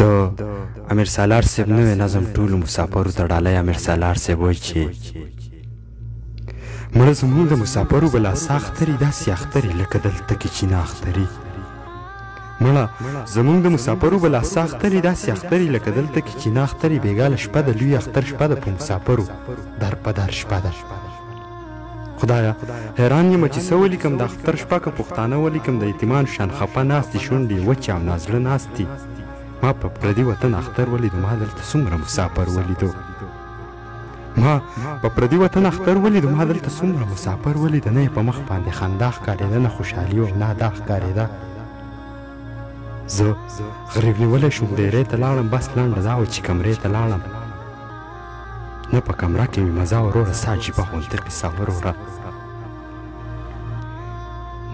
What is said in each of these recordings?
د امیر سالار صاحب نوی نظم ټولو مسافرو ته ډالۍ امیر سالار صاحب وایي چې مړه زموږ د مسافرو به لا ساختري داسې اختري لکه دلته کې چینه اختري مړه زموږ د مسافرو به لا ساختري داسې اختري لکه دلته کې چینه اختري بېګاله شپه د لوی اختر شپه ده په مسافرو در په در شپه ده خدایا حیران یم چې څه ولیکم د اختر شپه که پښتانه ولیکم د یتیمان شان خفه ناستې شونډې وچې او نازړه ناستې ما په پردي وطن اختر ولیدو ما دلته څومره مسافر ولیدو ما په پردي وطن اختر ولیدو ما دلته څومره مسافر ولیده نه یې په مخ باندې خندا ښکارېده نه خوشحالي او نه ادا ښکارېده زه غریب نیولی شوم ډیرې ته لاړم بس لنډه دا وه چې کمرې ته لاړم نه په کمره کې مې مزه وروره سا عجیبه غوندې قصه وروره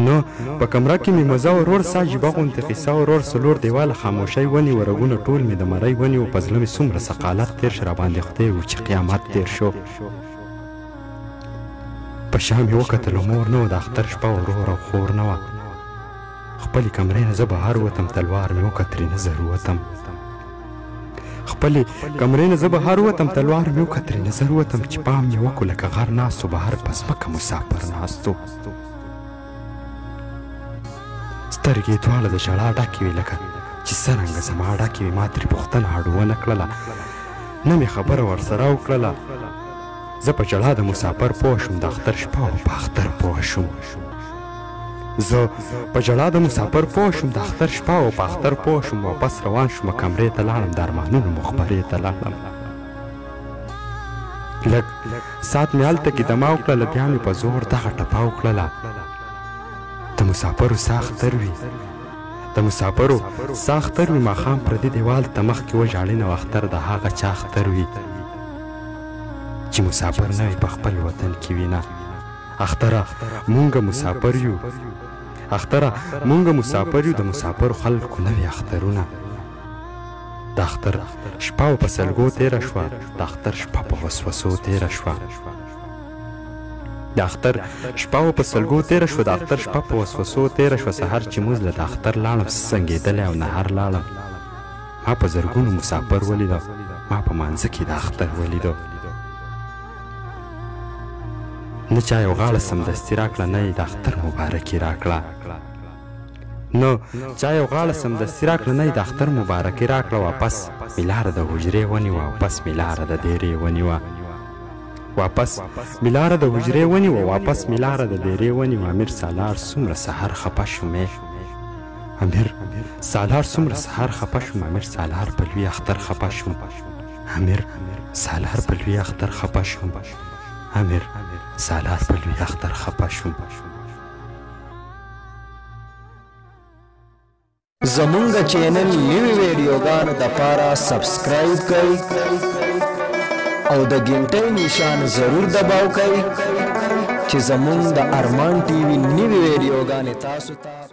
نو په کمره کې مې مزه ورور سا عجیبه غوندې قصه ورور څلور دیواله خاموشۍ ونیوه رګونه ټول مې د مرۍ ونیو په زړه مې څومره ثقالت تېر شو راباندې خدای و چې قیامت تېر شو په شا مې وکتلو مور نه وه د اختر شپه ورور او خور نه وه خپلې کمرې نه زه بهر وتم تلوار مې وکړه ترېنه زر وتم خپلې کمرې نه زه بهر وتم تلوار مې وکړه ترېنه زر وتم چې پام یې وکړو لکه غر ناست و بهر په ځمکه مسافر ناست و سترګې یې دواړه د ژړا ډکې وې لکه چې څرنګه زما ډکې وې ما ترې پوښتنه هډو ونه کړله نه مې خبره ورسره وکړله زه په ژړا د مسافر پوه شوم د اختر شپه او په اختر پوه شوم زه په ژړا د مسافر پوه شوم د اختر شپه او په اختر پوه شوم واپس روان شوم کمرې ته لاړم د ارمانونو مخبرې ته لاړم لږ ساعت مې هلته کې دمه وکړله بیا مې په زور دغه ټپه وکړله د مسافرو سا اختر وي د مسافرو سا اختر وي ماښام پردي دیوال ته مخکې وژاړي نو اختر د هغه چا اختر وي چې مسافر نه وي په خپل وطن کې وي نه اختره مونږ مسافر یو اختره مونږ مسافر یو د مسافرو خلکو نه وي اخترونه د اختر شپه په سلګو تېره شوه د اختر شپه په وسوسو تېره شوه د اختر شپه په سلګو تېره شوه د اختر شپه په وسوسو تېره شوه سهار چې موز له د اختر لاړم سنګېدلی او نهر لاړم ما په زرګونو مسافر ولیده ما په مانځه کې د اختر ولیده نه چا یو غاړه سمدستي راکړه نه یې د اختر مبارکي راکړه نو چا یو غاړه سمدستي راکړه نه یې د اختر مبارکي راکړه واپس مې لاره د حجرې ونیوه واپس مې لاره د دیرې ونیوه واپس مې لاره د حجرې ونیوه واپس مې لاره د دیرې ونیوه امیر سالار څومره سحر خفه شوم امیر سالار څومره سحر خفه شوم امیر سالار په لوی اختر خفه شوم امیر سالار په لوی اختر خفه شوم امیر سالار په لوی اختر خفه شوم زمونږ چینل نوی ویډیوګانو دپاره سبسکرایب کړئ او د ګنټۍ نشان ضرور دباو کړئ چې زمونږ د ارمان ټي وي نوی ویډیوګانې تاسو ته